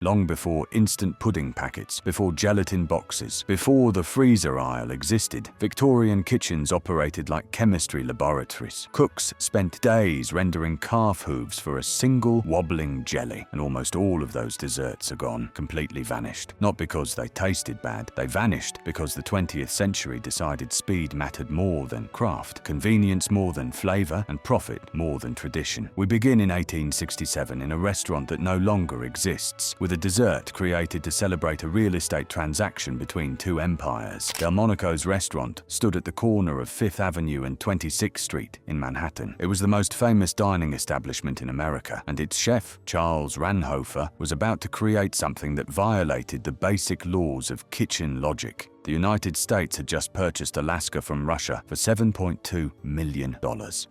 long before instant pudding packets, before gelatin boxes, before the freezer aisle existed. Victorian kitchens operated like chemistry laboratories. Cooks spent days rendering calf hooves for a single wobbling jelly, and almost all of those desserts are gone, completely vanished. Not because they tasted bad, they vanished because the 20th century decided speed mattered more than craft, convenience more than flavor, and profit more than tradition. We begin in 1867 in a restaurant that no longer exists, with a dessert created to celebrate a real estate transaction between two empires. Delmonico's restaurant stood at the corner of 5th Avenue and 26th Street in Manhattan. It was the most famous dining establishment in America, and its chef, Charles Ranhofer, was about to create something that violated the basic laws of kitchen logic. The United States had just purchased Alaska from Russia for $7.2 million.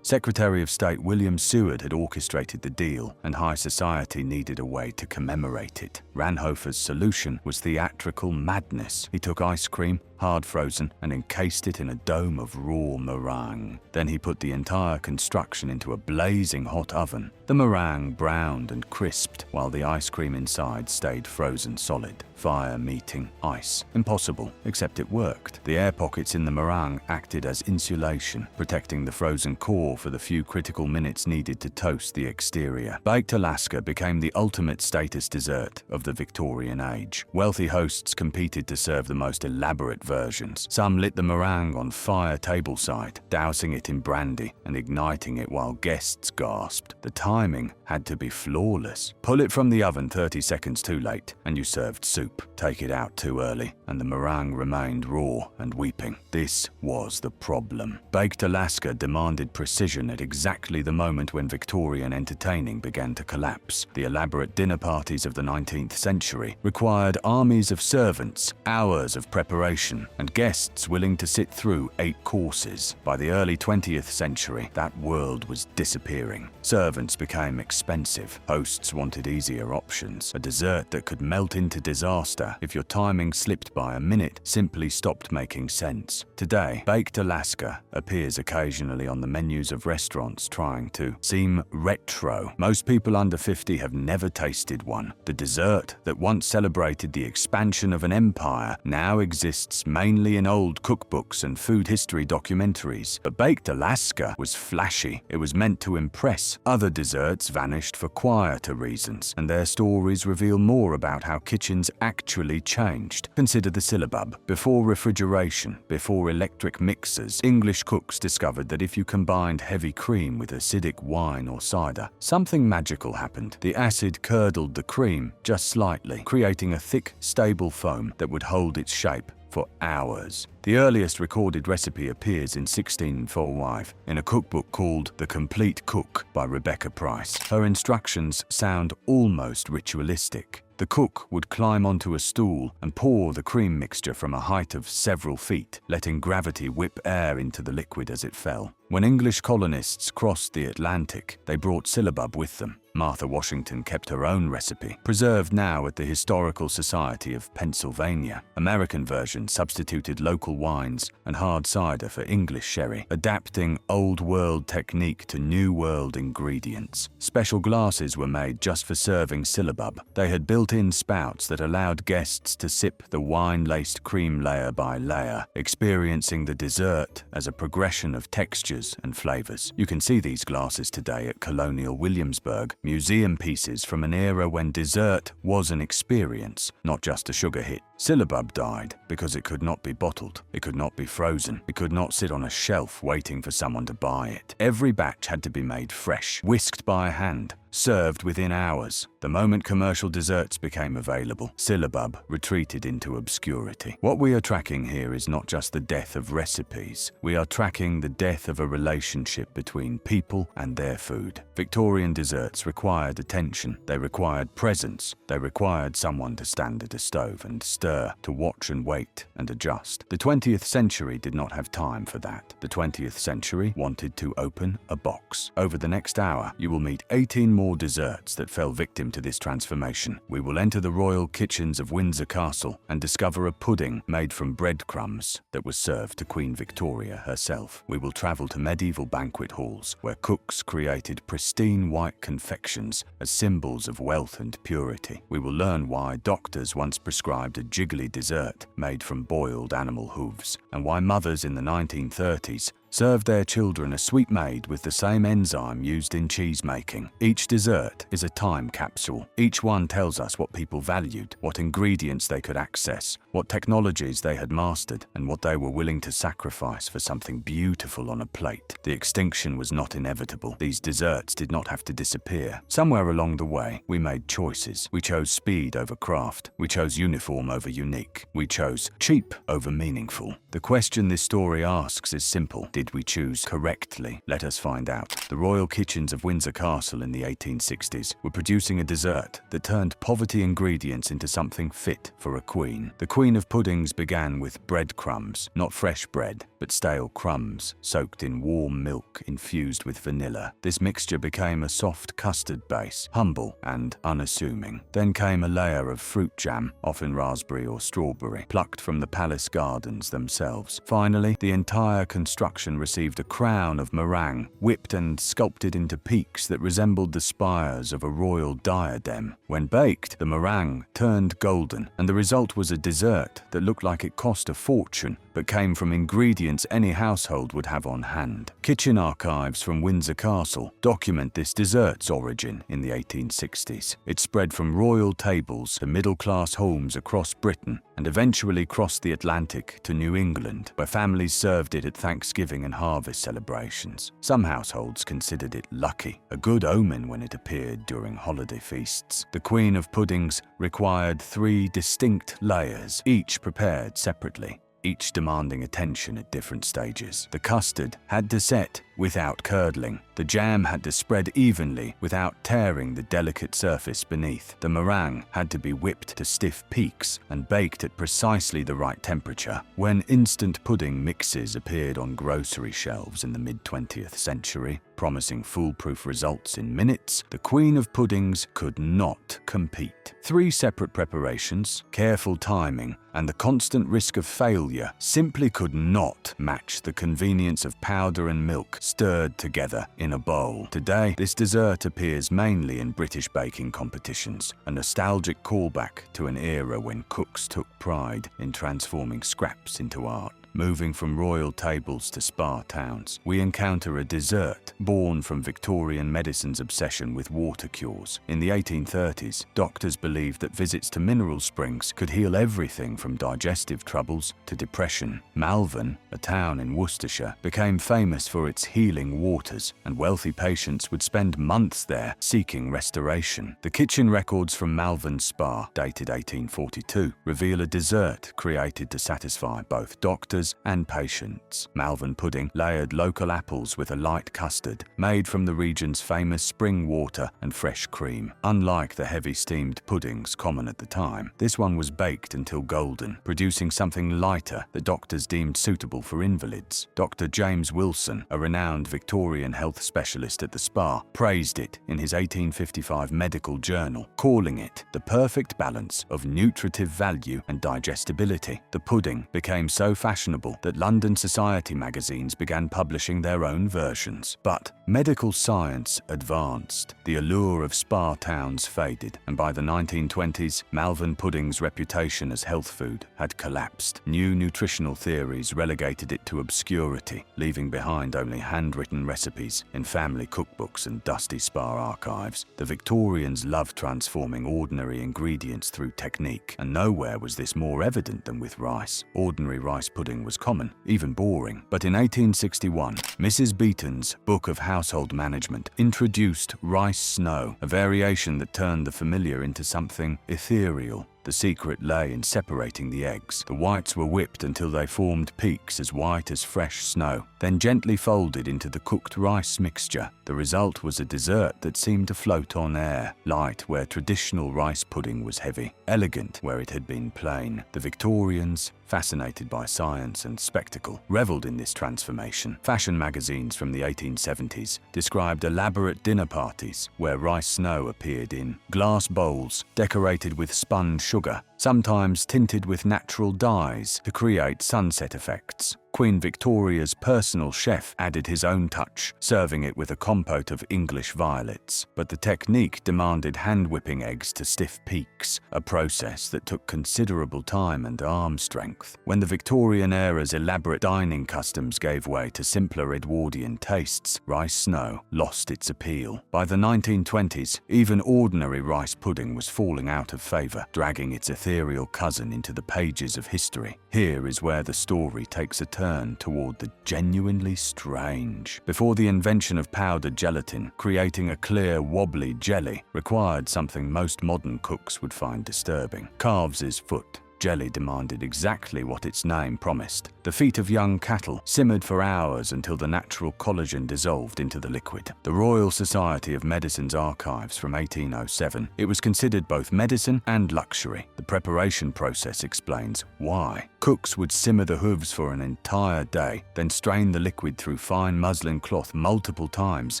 Secretary of State William Seward had orchestrated the deal, and high society needed a way to commemorate it. Ranhofer's solution was theatrical madness. He took ice cream, hard frozen, and encased it in a dome of raw meringue. Then he put the entire construction into a blazing hot oven. The meringue browned and crisped, while the ice cream inside stayed frozen solid. Fire meeting ice. Impossible, except it worked. The air pockets in the meringue acted as insulation, protecting the frozen core for the few critical minutes needed to toast the exterior. Baked Alaska became the ultimate status dessert of the Victorian age. Wealthy hosts competed to serve the most elaborate versions. Some lit the meringue on fire tableside, dousing it in brandy and igniting it while guests gasped. The timing had to be flawless. Pull it from the oven 30 seconds too late, and you served soup. Take it out too early, and the meringue remained raw and weeping. This was the problem. Baked Alaska demanded precision at exactly the moment when Victorian entertaining began to collapse. The elaborate dinner parties of the 19th century required armies of servants, hours of preparation, and guests willing to sit through 8 courses. By the early 20th century, that world was disappearing. Servants became expensive. Hosts wanted easier options. A dessert that could melt into disaster if your timing slipped by a minute simply stopped making sense. Today, Baked Alaska appears occasionally on the menus of restaurants trying to seem retro. Most people under 50 have never tasted one. The dessert that once celebrated the expansion of an empire now exists mainly in old cookbooks and food history documentaries. But Baked Alaska was flashy. It was meant to impress. Other desserts vanished for quieter reasons, and their stories reveal more about how kitchens actually changed. Consider the syllabub. Before refrigeration, before electric mixers, English cooks discovered that if you combined heavy cream with acidic wine or cider, something magical happened. The acid curdled the cream just slightly, creating a thick, stable foam that would hold its shape for hours. The earliest recorded recipe appears in 1645 in a cookbook called The Complete Cook by Rebecca Price. Her instructions sound almost ritualistic. The cook would climb onto a stool and pour the cream mixture from a height of several feet, letting gravity whip air into the liquid as it fell. When English colonists crossed the Atlantic, they brought syllabub with them. Martha Washington kept her own recipe, preserved now at the Historical Society of Pennsylvania. American versions substituted local wines and hard cider for English sherry, adapting Old World technique to New World ingredients. Special glasses were made just for serving syllabub. They had built-in spouts that allowed guests to sip the wine-laced cream layer by layer, experiencing the dessert as a progression of textures and flavors. You can see these glasses today at Colonial Williamsburg, museum pieces from an era when dessert was an experience, not just a sugar hit. Syllabub died because it could not be bottled, it could not be frozen, it could not sit on a shelf waiting for someone to buy it. Every batch had to be made fresh, whisked by hand, served within hours. The moment commercial desserts became available, syllabub retreated into obscurity. What we are tracking here is not just the death of recipes. We are tracking the death of a relationship between people and their food. Victorian desserts required attention. They required presence. They required someone to stand at a stove and stir stir, to watch and wait and adjust. The 20th century did not have time for that. The 20th century wanted to open a box. Over the next hour, you will meet 18 more desserts that fell victim to this transformation. We will enter the royal kitchens of Windsor Castle and discover a pudding made from breadcrumbs that was served to Queen Victoria herself. We will travel to medieval banquet halls where cooks created pristine white confections as symbols of wealth and purity. We will learn why doctors once prescribed a jiggly dessert made from boiled animal hooves, and why mothers in the 1930s served their children a sweet made with the same enzyme used in cheese making. Each dessert is a time capsule. Each one tells us what people valued, what ingredients they could access, what technologies they had mastered, and what they were willing to sacrifice for something beautiful on a plate. The extinction was not inevitable. These desserts did not have to disappear. Somewhere along the way, we made choices. We chose speed over craft. We chose uniform over unique. We chose cheap over meaningful. The question this story asks is simple. Did we choose correctly? Let us find out. The royal kitchens of Windsor Castle in the 1860s were producing a dessert that turned poverty ingredients into something fit for a queen. The Queen of Puddings began with breadcrumbs, not fresh bread, but stale crumbs soaked in warm milk infused with vanilla. This mixture became a soft custard base, humble and unassuming. Then came a layer of fruit jam, often raspberry or strawberry, plucked from the palace gardens themselves. Finally, the entire construction received a crown of meringue, whipped and sculpted into peaks that resembled the spires of a royal diadem. When baked, the meringue turned golden, and the result was a dessert that looked like it cost a fortune, but came from ingredients any household would have on hand. Kitchen archives from Windsor Castle document this dessert's origin in the 1860s. It spread from royal tables to middle-class homes across Britain and eventually crossed the Atlantic to New England, where families served it at Thanksgiving and harvest celebrations. Some households considered it lucky, a good omen when it appeared during holiday feasts. The Queen of Puddings required 3 distinct layers, each prepared separately, each demanding attention at different stages. The custard had to set without curdling. The jam had to spread evenly without tearing the delicate surface beneath. The meringue had to be whipped to stiff peaks and baked at precisely the right temperature. When instant pudding mixes appeared on grocery shelves in the mid-20th century, promising foolproof results in minutes, the Queen of Puddings could not compete. 3 separate preparations, careful timing, and the constant risk of failure simply could not match the convenience of powder and milk stirred together in a bowl. Today, this dessert appears mainly in British baking competitions, a nostalgic callback to an era when cooks took pride in transforming scraps into art. Moving from royal tables to spa towns, we encounter a dessert born from Victorian medicine's obsession with water cures. In the 1830s, doctors believed that visits to mineral springs could heal everything from digestive troubles to depression. Malvern, a town in Worcestershire, became famous for its healing waters, and wealthy patients would spend months there seeking restoration. The kitchen records from Malvern Spa, dated 1842, reveal a dessert created to satisfy both doctors and patients. Malvern pudding layered local apples with a light custard made from the region's famous spring water and fresh cream. Unlike the heavy steamed puddings common at the time, this one was baked until golden, producing something lighter that doctors deemed suitable for invalids. Dr. James Wilson, a renowned Victorian health specialist at the spa, praised it in his 1855 medical journal, calling it the perfect balance of nutritive value and digestibility. The pudding became so fashionable that London society magazines began publishing their own versions. But medical science advanced, the allure of spa towns faded, and by the 1920s, Malvern pudding's reputation as health food had collapsed. New nutritional theories relegated it to obscurity, leaving behind only handwritten recipes in family cookbooks and dusty spa archives. The Victorians loved transforming ordinary ingredients through technique, and nowhere was this more evident than with rice. Ordinary rice pudding was common, even boring. But in 1861, Mrs. Beeton's Book of Household Management introduced rice snow, a variation that turned the familiar into something ethereal. The secret lay in separating the eggs. The whites were whipped until they formed peaks as white as fresh snow, then gently folded into the cooked rice mixture. The result was a dessert that seemed to float on air, light where traditional rice pudding was heavy, elegant where it had been plain. The Victorians, fascinated by science and spectacle, reveled in this transformation. Fashion magazines from the 1870s described elaborate dinner parties where rice snow appeared in glass bowls decorated with spun sugar, sometimes tinted with natural dyes to create sunset effects. Queen Victoria's personal chef added his own touch, serving it with a compote of English violets. But the technique demanded hand-whipping eggs to stiff peaks, a process that took considerable time and arm strength. When the Victorian era's elaborate dining customs gave way to simpler Edwardian tastes, rice snow lost its appeal. By the 1920s, even ordinary rice pudding was falling out of favour, dragging its ethereal cousin into the pages of history. Here is where the story takes a turn toward the genuinely strange. Before the invention of powdered gelatin, creating a clear, wobbly jelly required something most modern cooks would find disturbing: calves' foot. Jelly demanded exactly what its name promised. The feet of young cattle simmered for hours until the natural collagen dissolved into the liquid. The Royal Society of Medicine's archives from 1807. It was considered both medicine and luxury. The preparation process explains why. Cooks would simmer the hooves for an entire day, then strain the liquid through fine muslin cloth multiple times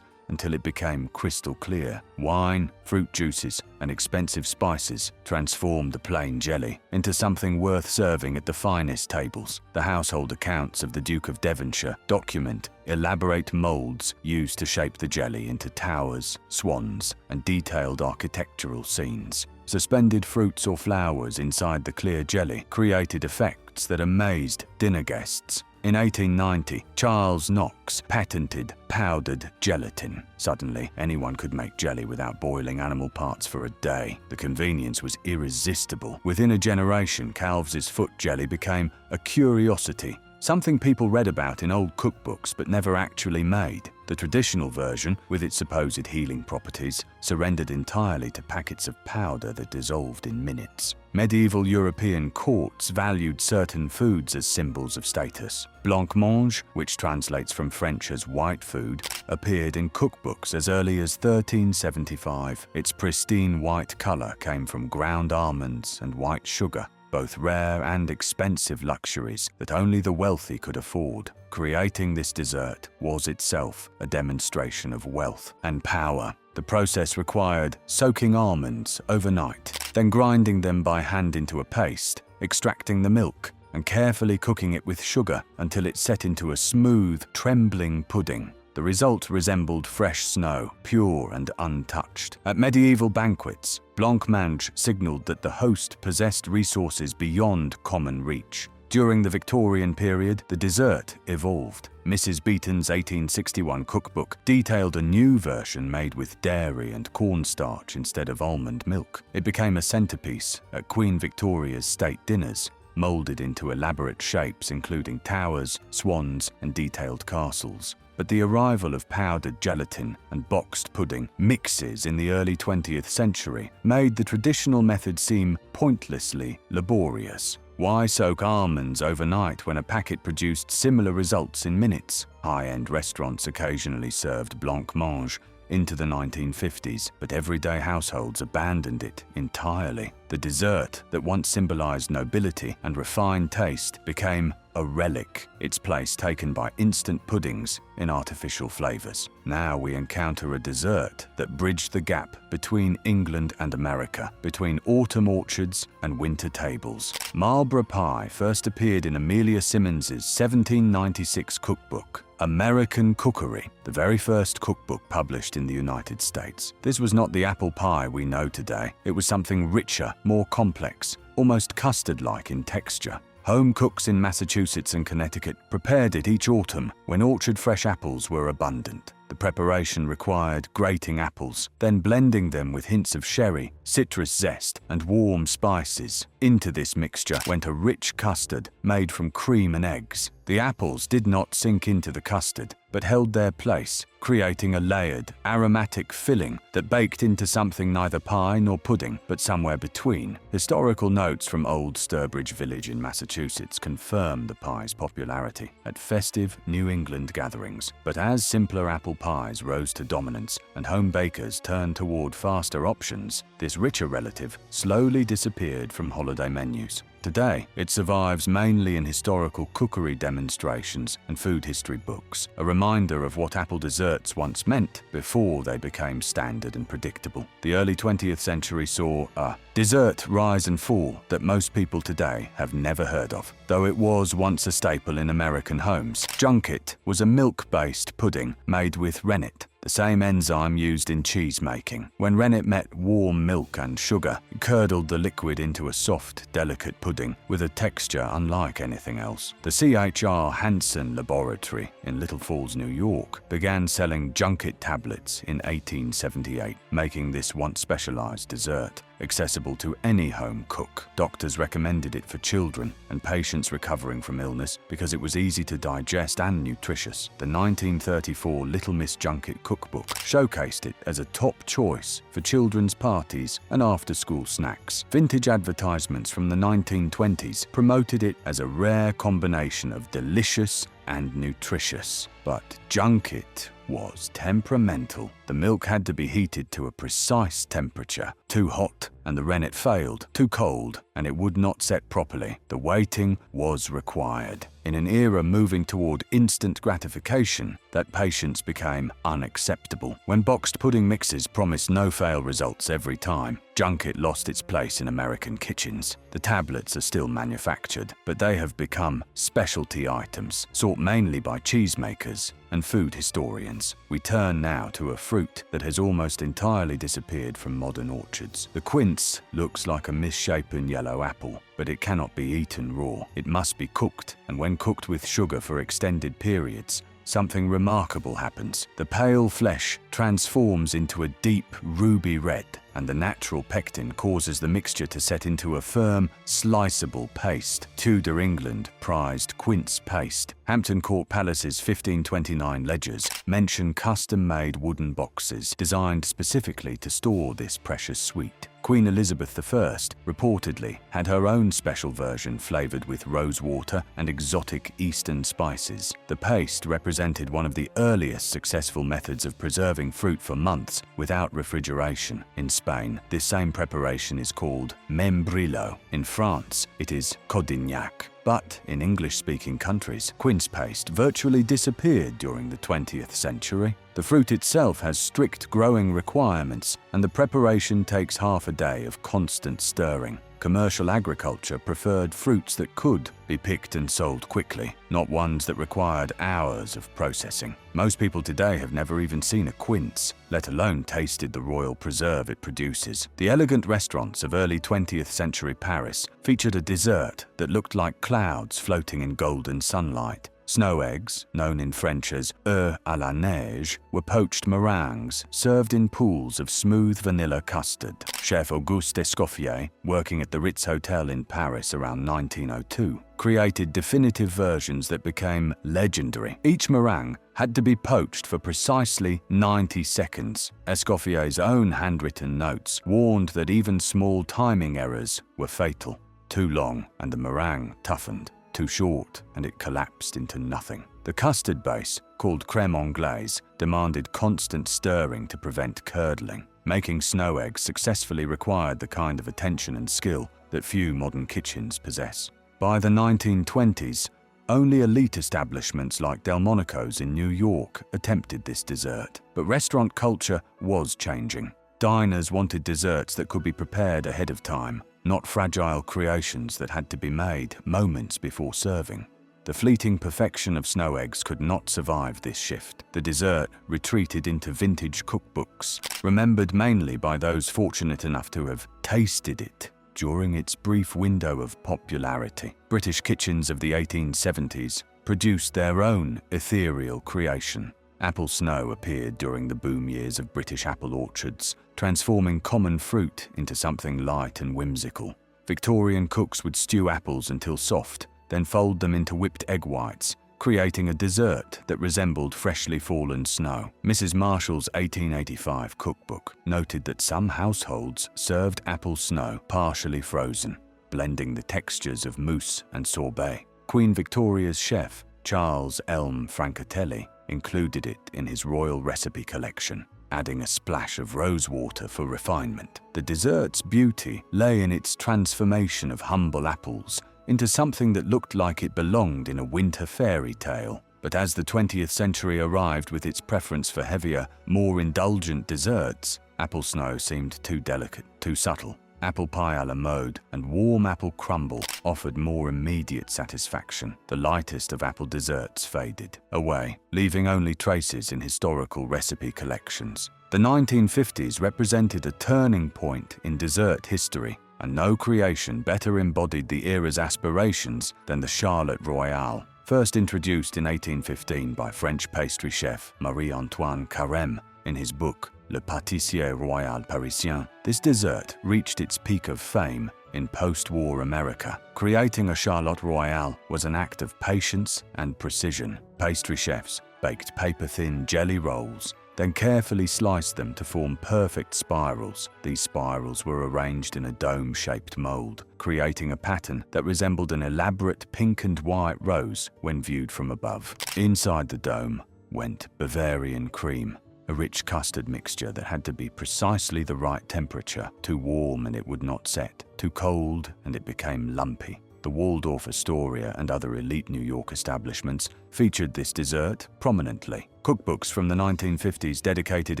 until it became crystal clear. Wine, fruit juices, and expensive spices transformed the plain jelly into something worth serving at the finest tables. The household accounts of the Duke of Devonshire document elaborate molds used to shape the jelly into towers, swans, and detailed architectural scenes. Suspended fruits or flowers inside the clear jelly created effects that amazed dinner guests. In 1890, Charles Knox patented powdered gelatin. Suddenly, anyone could make jelly without boiling animal parts for a day. The convenience was irresistible. Within a generation, calves' foot jelly became a curiosity, something people read about in old cookbooks but never actually made. The traditional version, with its supposed healing properties, surrendered entirely to packets of powder that dissolved in minutes. Medieval European courts valued certain foods as symbols of status. Blancmange, which translates from French as white food, appeared in cookbooks as early as 1375. Its pristine white color came from ground almonds and white sugar, both rare and expensive luxuries that only the wealthy could afford. Creating this dessert was itself a demonstration of wealth and power. The process required soaking almonds overnight, then grinding them by hand into a paste, extracting the milk, and carefully cooking it with sugar until it set into a smooth, trembling pudding. The result resembled fresh snow, pure and untouched. At medieval banquets, blancmange signaled that the host possessed resources beyond common reach. During the Victorian period, the dessert evolved. Mrs. Beeton's 1861 cookbook detailed a new version made with dairy and cornstarch instead of almond milk. It became a centerpiece at Queen Victoria's state dinners, molded into elaborate shapes including towers, swans, and detailed castles. But the arrival of powdered gelatin and boxed pudding mixes in the early 20th century made the traditional method seem pointlessly laborious. Why soak almonds overnight when a packet produced similar results in minutes? High-end restaurants occasionally served blancmange into the 1950s, but everyday households abandoned it entirely. The dessert that once symbolized nobility and refined taste became a relic, its place taken by instant puddings in artificial flavors. Now we encounter a dessert that bridged the gap between England and America, between autumn orchards and winter tables. Marlborough pie first appeared in Amelia Simmons's 1796 cookbook, American Cookery, the very first cookbook published in the United States. This was not the apple pie we know today. It was something richer, more complex, almost custard-like in texture. Home cooks in Massachusetts and Connecticut prepared it each autumn when orchard fresh apples were abundant. The preparation required grating apples, then blending them with hints of sherry, citrus zest, and warm spices. Into this mixture went a rich custard made from cream and eggs. The apples did not sink into the custard, but held their place, creating a layered, aromatic filling that baked into something neither pie nor pudding, but somewhere between. Historical notes from Old Sturbridge Village in Massachusetts confirm the pie's popularity at festive New England gatherings. But as simpler apple pies rose to dominance and home bakers turned toward faster options, this richer relative slowly disappeared from holiday menus. Today, it survives mainly in historical cookery demonstrations and food history books, a reminder of what apple desserts once meant before they became standard and predictable. The early 20th century saw a dessert rise and fall that most people today have never heard of, though it was once a staple in American homes. Junket was a milk-based pudding made with rennet, the same enzyme used in cheese making. When rennet met warm milk and sugar, it curdled the liquid into a soft, delicate pudding with a texture unlike anything else. The C.H.R. Hansen Laboratory in Little Falls, New York, began selling junket tablets in 1878, making this once specialized dessert accessible to any home cook. Doctors recommended it for children and patients recovering from illness because it was easy to digest and nutritious. The 1934 Little Miss Junket cookbook showcased it as a top choice for children's parties and after-school snacks. Vintage advertisements from the 1920s promoted it as a rare combination of delicious and nutritious. But junket was temperamental. The milk had to be heated to a precise temperature. Too hot, and the rennet failed. Too cold, and it would not set properly. The waiting was required. In an era moving toward instant gratification, that patience became unacceptable. When boxed pudding mixes promised no-fail results every time, junket lost its place in American kitchens. The tablets are still manufactured, but they have become specialty items, sought mainly by cheesemakers and food historians. We turn now to a fruit that has almost entirely disappeared from modern orchards. The quince looks like a misshapen yellow apple, but it cannot be eaten raw. It must be cooked, and when cooked with sugar for extended periods, something remarkable happens. The pale flesh transforms into a deep ruby red, and the natural pectin causes the mixture to set into a firm, sliceable paste. Tudor England prized quince paste. Hampton Court Palace's 1529 ledgers mention custom-made wooden boxes designed specifically to store this precious sweet. Queen Elizabeth I reportedly had her own special version flavored with rosewater and exotic eastern spices. The paste represented one of the earliest successful methods of preserving fruit for months without refrigeration. In Spain, this same preparation is called membrillo. In France, it is codignac. But in English-speaking countries, quince paste virtually disappeared during the 20th century. The fruit itself has strict growing requirements, and the preparation takes half a day of constant stirring. Commercial agriculture preferred fruits that could be picked and sold quickly, not ones that required hours of processing. Most people today have never even seen a quince, let alone tasted the royal preserve it produces. The elegant restaurants of early 20th century Paris featured a dessert that looked like clouds floating in golden sunlight. Snow eggs, known in French as œufs à la neige, were poached meringues served in pools of smooth vanilla custard. Chef Auguste Escoffier, working at the Ritz Hotel in Paris around 1902, created definitive versions that became legendary. Each meringue had to be poached for precisely 90 seconds. Escoffier's own handwritten notes warned that even small timing errors were fatal. Too long, and the meringue toughened. Too short, and it collapsed into nothing. The custard base, called crème anglaise, demanded constant stirring to prevent curdling. Making snow eggs successfully required the kind of attention and skill that few modern kitchens possess. By the 1920s, only elite establishments like Delmonico's in New York attempted this dessert. But restaurant culture was changing. Diners wanted desserts that could be prepared ahead of time, not fragile creations that had to be made moments before serving. The fleeting perfection of snow eggs could not survive this shift. The dessert retreated into vintage cookbooks, remembered mainly by those fortunate enough to have tasted it during its brief window of popularity. British kitchens of the 1870s produced their own ethereal creation. Apple snow appeared during the boom years of British apple orchards, transforming common fruit into something light and whimsical. Victorian cooks would stew apples until soft, then fold them into whipped egg whites, creating a dessert that resembled freshly fallen snow. Mrs. Marshall's 1885 cookbook noted that some households served apple snow partially frozen, blending the textures of mousse and sorbet. Queen Victoria's chef, Charles Elm Francatelli, included it in his royal recipe collection, adding a splash of rosewater for refinement. The dessert's beauty lay in its transformation of humble apples into something that looked like it belonged in a winter fairy tale. But as the 20th century arrived with its preference for heavier, more indulgent desserts, apple snow seemed too delicate, too subtle. Apple pie à la mode and warm apple crumble offered more immediate satisfaction. The lightest of apple desserts faded away, leaving only traces in historical recipe collections. The 1950s represented a turning point in dessert history, and no creation better embodied the era's aspirations than the Charlotte Royale. First introduced in 1815 by French pastry chef Marie-Antoine Carême in his book Le Pâtissier Royal Parisien, this dessert reached its peak of fame in post-war America. Creating a Charlotte Royale was an act of patience and precision. Pastry chefs baked paper-thin jelly rolls, then carefully sliced them to form perfect spirals. These spirals were arranged in a dome-shaped mold, creating a pattern that resembled an elaborate pink and white rose when viewed from above. Inside the dome went Bavarian cream, a rich custard mixture that had to be precisely the right temperature. Too warm and it would not set, too cold and it became lumpy. The Waldorf Astoria and other elite New York establishments featured this dessert prominently. Cookbooks from the 1950s dedicated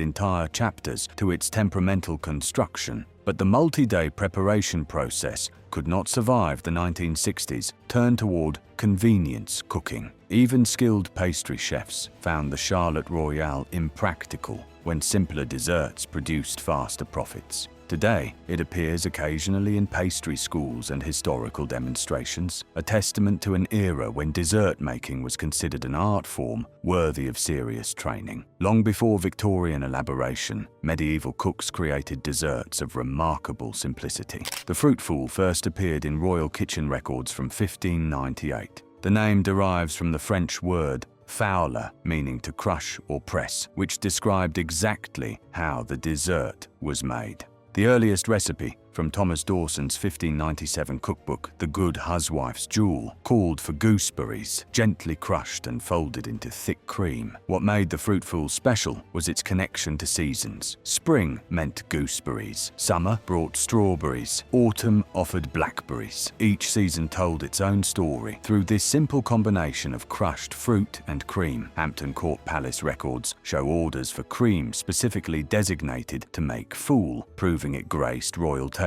entire chapters to its temperamental construction, but the multi-day preparation process could not survive the 1960s turn toward convenience cooking. Even skilled pastry chefs found the Charlotte Royale impractical when simpler desserts produced faster profits. Today, it appears occasionally in pastry schools and historical demonstrations, a testament to an era when dessert making was considered an art form worthy of serious training. Long before Victorian elaboration, medieval cooks created desserts of remarkable simplicity. The fruit fool first appeared in royal kitchen records from 1598. The name derives from the French word fouler, meaning to crush or press, which described exactly how the dessert was made. The earliest recipe, from Thomas Dawson's 1597 cookbook, The Good Huswife's Jewel, called for gooseberries, gently crushed and folded into thick cream. What made the fruit fool special was its connection to seasons. Spring meant gooseberries, summer brought strawberries, autumn offered blackberries. Each season told its own story through this simple combination of crushed fruit and cream. Hampton Court Palace records show orders for cream specifically designated to make fool, proving it graced royal tables.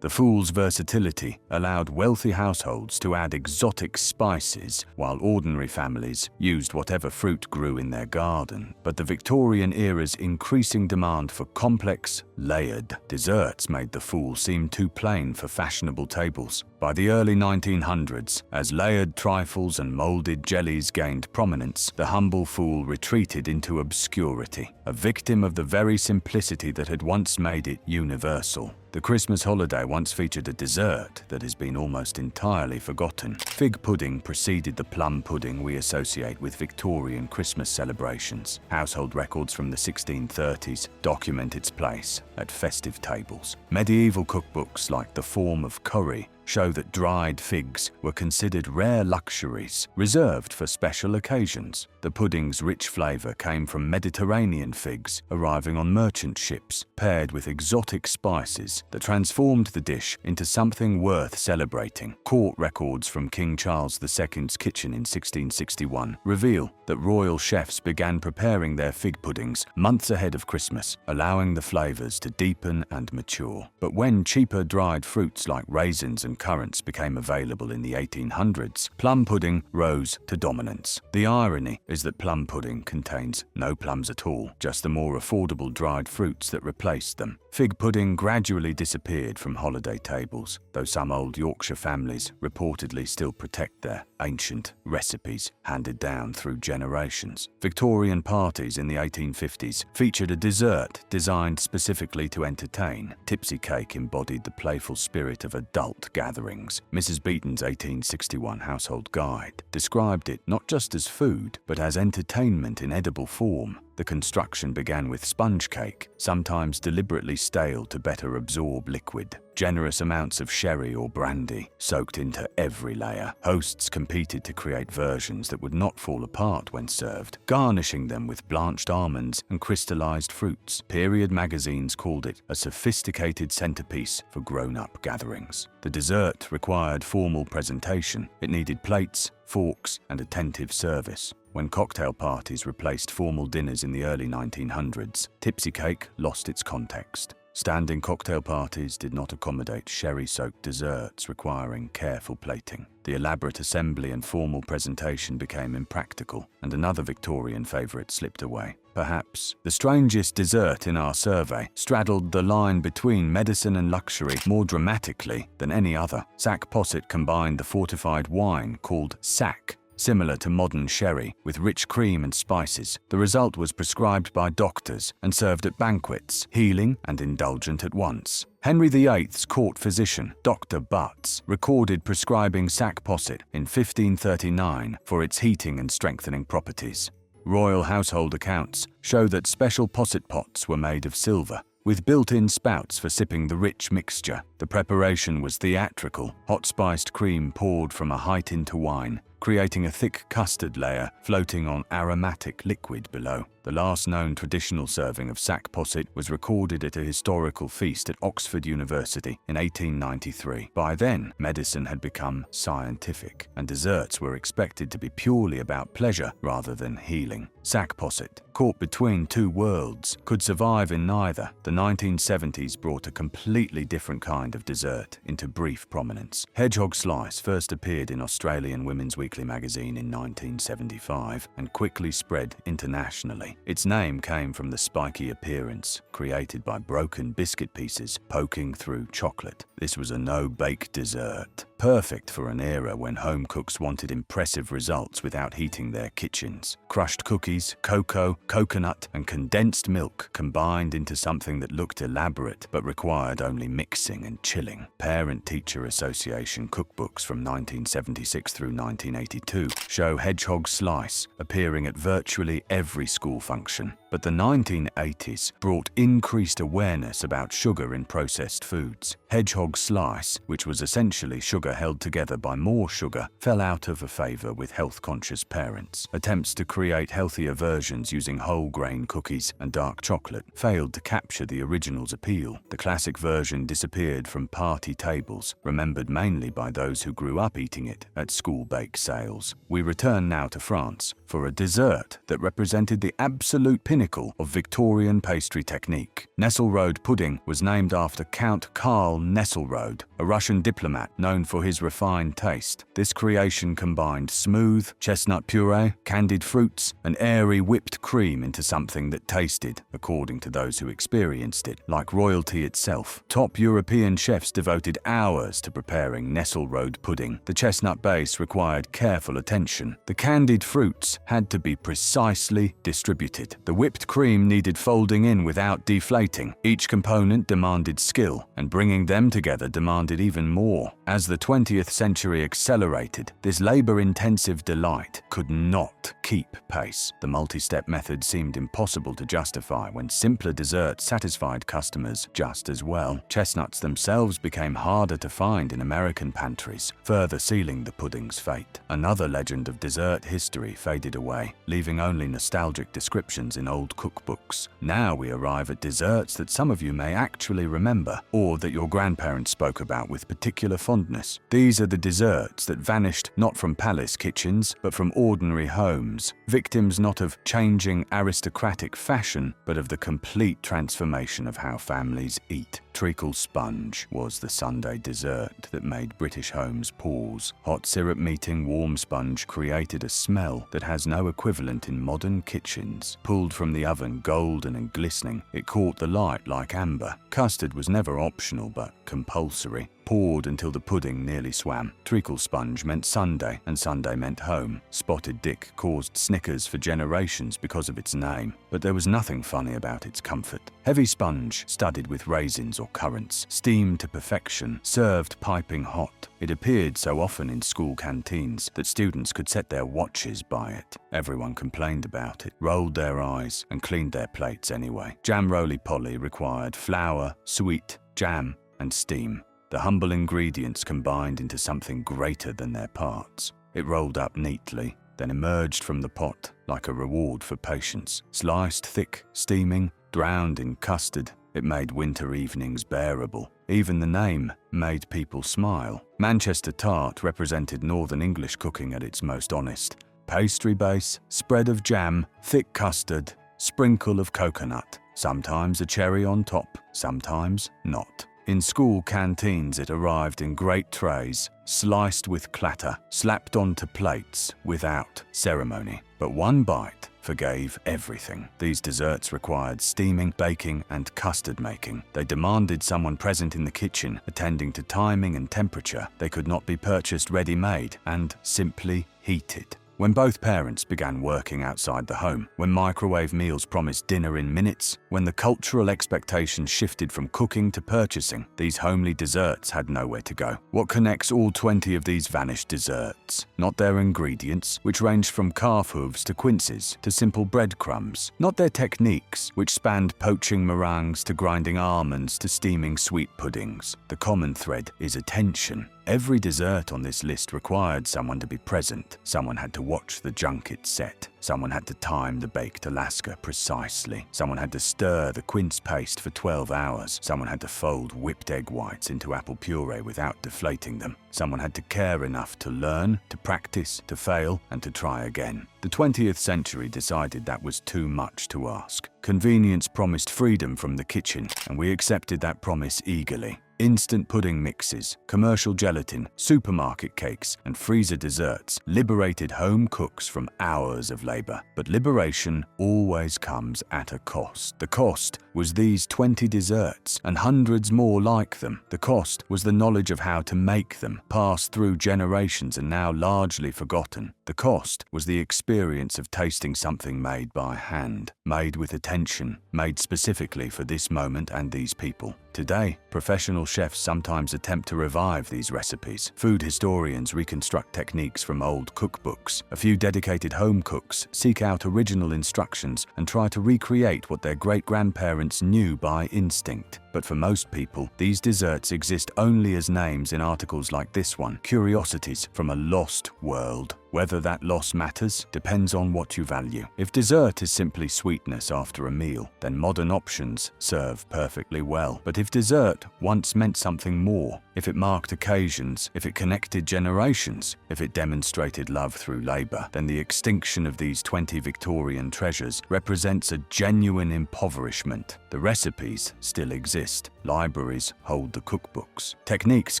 The fool's versatility allowed wealthy households to add exotic spices, while ordinary families used whatever fruit grew in their garden. But the Victorian era's increasing demand for complex, layered desserts made the fool seem too plain for fashionable tables. By the early 1900s, as layered trifles and molded jellies gained prominence, the humble fool retreated into obscurity, a victim of the very simplicity that had once made it universal. The Christmas holiday once featured a dessert that has been almost entirely forgotten. Fig pudding preceded the plum pudding we associate with Victorian Christmas celebrations. Household records from the 1630s document its place at festive tables. Medieval cookbooks like The Form of Curry show that dried figs were considered rare luxuries, reserved for special occasions. The pudding's rich flavor came from Mediterranean figs arriving on merchant ships, paired with exotic spices that transformed the dish into something worth celebrating. Court records from King Charles II's kitchen in 1661 reveal that royal chefs began preparing their fig puddings months ahead of Christmas, allowing the flavors to deepen and mature. But when cheaper dried fruits like raisins and currants became available in the 1800s, plum pudding rose to dominance. The irony is that plum pudding contains no plums at all, just the more affordable dried fruits that replaced them. Fig pudding gradually disappeared from holiday tables, though some old Yorkshire families reportedly still protect their ancient recipes handed down through generations. Victorian parties in the 1850s featured a dessert designed specifically to entertain. Tipsy cake embodied the playful spirit of adult gatherings. Mrs. Beeton's 1861 household guide described it not just as food, but as entertainment in edible form. The construction began with sponge cake, sometimes deliberately stale to better absorb liquid. Generous amounts of sherry or brandy soaked into every layer. Hosts competed to create versions that would not fall apart when served, garnishing them with blanched almonds and crystallized fruits. Period magazines called it a sophisticated centerpiece for grown-up gatherings. The dessert required formal presentation. It needed plates, forks, and attentive service. When cocktail parties replaced formal dinners in the early 1900s, tipsy cake lost its context. Standing cocktail parties did not accommodate sherry-soaked desserts requiring careful plating. The elaborate assembly and formal presentation became impractical, and another Victorian favourite slipped away. Perhaps the strangest dessert in our survey straddled the line between medicine and luxury more dramatically than any other. Sack posset combined the fortified wine called sack, similar to modern sherry, with rich cream and spices. The result was prescribed by doctors and served at banquets, healing and indulgent at once. Henry VIII's court physician, Dr. Butts, recorded prescribing sack posset in 1539 for its heating and strengthening properties. Royal household accounts show that special posset pots were made of silver, with built-in spouts for sipping the rich mixture. The preparation was theatrical, hot-spiced cream poured from a height into wine, creating a thick custard layer floating on aromatic liquid below. The last known traditional serving of sack posset was recorded at a historical feast at Oxford University in 1893. By then, medicine had become scientific, and desserts were expected to be purely about pleasure rather than healing. Sack posset, caught between two worlds, could survive in neither. The 1970s brought a completely different kind of dessert into brief prominence. Hedgehog slice first appeared in Australian Women's Weekly magazine in 1975 and quickly spread internationally. Its name came from the spiky appearance created by broken biscuit pieces poking through chocolate. This was a no-bake dessert, perfect for an era when home cooks wanted impressive results without heating their kitchens. Crushed cookies, cocoa, coconut, and condensed milk combined into something that looked elaborate but required only mixing and chilling. Parent-Teacher Association cookbooks from 1976 through 1982 show hedgehog slice appearing at virtually every school function. But the 1980s brought increased awareness about sugar in processed foods. Hedgehog slice, which was essentially sugar held together by more sugar, fell out of favor with health-conscious parents. Attempts to create healthier versions using whole grain cookies and dark chocolate failed to capture the original's appeal. The classic version disappeared from party tables, remembered mainly by those who grew up eating it at school bake sales. We return now to France for a dessert that represented the absolute pinnacle of Victorian pastry technique. Nesselrode pudding was named after Count Karl Nesselrode, a Russian diplomat known for his refined taste. This creation combined smooth chestnut puree, candied fruits, and airy whipped cream into something that tasted, according to those who experienced it, like royalty itself. Top European chefs devoted hours to preparing Nesselrode pudding. The chestnut base required careful attention. The candied fruits had to be precisely distributed. The whipped cream needed folding in without deflating. Each component demanded skill, and bringing them together demanded even more. As the 20th century accelerated, this labor-intensive delight could not keep pace. The multi-step method seemed impossible to justify when simpler desserts satisfied customers just as well. Chestnuts themselves became harder to find in American pantries, further sealing the pudding's fate. Another legend of dessert history faded away, leaving only nostalgic descriptions in old cookbooks. Now we arrive at desserts that some of you may actually remember, or that your grandparents spoke about with particular fondness. These are the desserts that vanished not from palace kitchens, but from ordinary homes, victims not of changing aristocratic fashion, but of the complete transformation of how families eat. Treacle sponge was the Sunday dessert that made British homes pause. Hot syrup meeting warm sponge created a smell that has no equivalent in modern kitchens. Pulled from from the oven golden and glistening. It caught the light like amber. Custard was never optional but compulsory. Poured until the pudding nearly swam. Treacle sponge meant Sunday, and Sunday meant home. Spotted Dick caused snickers for generations because of its name, but there was nothing funny about its comfort. Heavy sponge, studded with raisins or currants, steamed to perfection, served piping hot. It appeared so often in school canteens that students could set their watches by it. Everyone complained about it, rolled their eyes, and cleaned their plates anyway. Jam roly-poly required flour, sweet, jam, and steam. The humble ingredients combined into something greater than their parts. It rolled up neatly, then emerged from the pot like a reward for patience. Sliced thick, steaming, drowned in custard, it made winter evenings bearable. Even the name made people smile. Manchester tart represented Northern English cooking at its most honest. Pastry base, spread of jam, thick custard, sprinkle of coconut, sometimes a cherry on top, sometimes not. In school canteens it arrived in great trays, sliced with clatter, slapped onto plates without ceremony. But one bite forgave everything. These desserts required steaming, baking, and custard making. They demanded someone present in the kitchen, attending to timing and temperature. They could not be purchased ready-made and simply heated. When both parents began working outside the home, when microwave meals promised dinner in minutes, when the cultural expectations shifted from cooking to purchasing, these homely desserts had nowhere to go. What connects all 20 of these vanished desserts? Not their ingredients, which ranged from calf hooves to quinces to simple breadcrumbs. Not their techniques, which spanned poaching meringues to grinding almonds to steaming sweet puddings. The common thread is attention. Every dessert on this list required someone to be present. Someone had to watch the junket set. Someone had to time the baked Alaska precisely. Someone had to stir the quince paste for 12 hours. Someone had to fold whipped egg whites into apple puree without deflating them. Someone had to care enough to learn, to practice, to fail, and to try again. The 20th century decided that was too much to ask. Convenience promised freedom from the kitchen, and we accepted that promise eagerly. Instant pudding mixes, commercial gelatin, supermarket cakes, and freezer desserts liberated home cooks from hours of labor. But liberation always comes at a cost. The cost was these 20 desserts and hundreds more like them. The cost was the knowledge of how to make them, passed through generations and now largely forgotten. The cost was the experience of tasting something made by hand, made with attention, made specifically for this moment and these people. Today, professional chefs sometimes attempt to revive these recipes. Food historians reconstruct techniques from old cookbooks. A few dedicated home cooks seek out original instructions and try to recreate what their great-grandparents knew by instinct. But for most people, these desserts exist only as names in articles like this one, curiosities from a lost world. Whether that loss matters depends on what you value. If dessert is simply sweetness after a meal, then modern options serve perfectly well. But if dessert once meant something more, if it marked occasions, if it connected generations, if it demonstrated love through labor, then the extinction of these 20 Victorian treasures represents a genuine impoverishment. The recipes still exist. Libraries hold the cookbooks. Techniques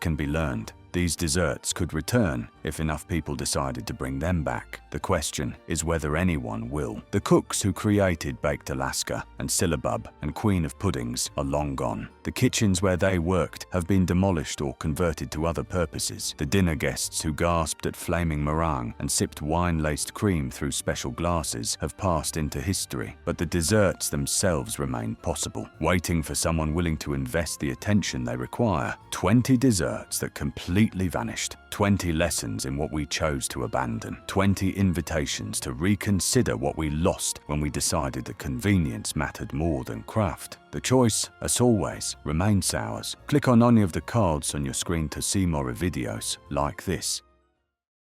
can be learned. These desserts could return if enough people decided to bring them back. The question is whether anyone will. The cooks who created Baked Alaska and Syllabub and Queen of Puddings are long gone. The kitchens where they worked have been demolished or converted to other purposes. The dinner guests who gasped at flaming meringue and sipped wine-laced cream through special glasses have passed into history. But the desserts themselves remain possible, waiting for someone willing to invest the attention they require. 20 desserts that completely vanished. 20 lessons in what we chose to abandon. 20 invitations to reconsider what we lost when we decided that convenience mattered more than craft. The choice, as always, remains ours. Click on any of the cards on your screen to see more videos like this.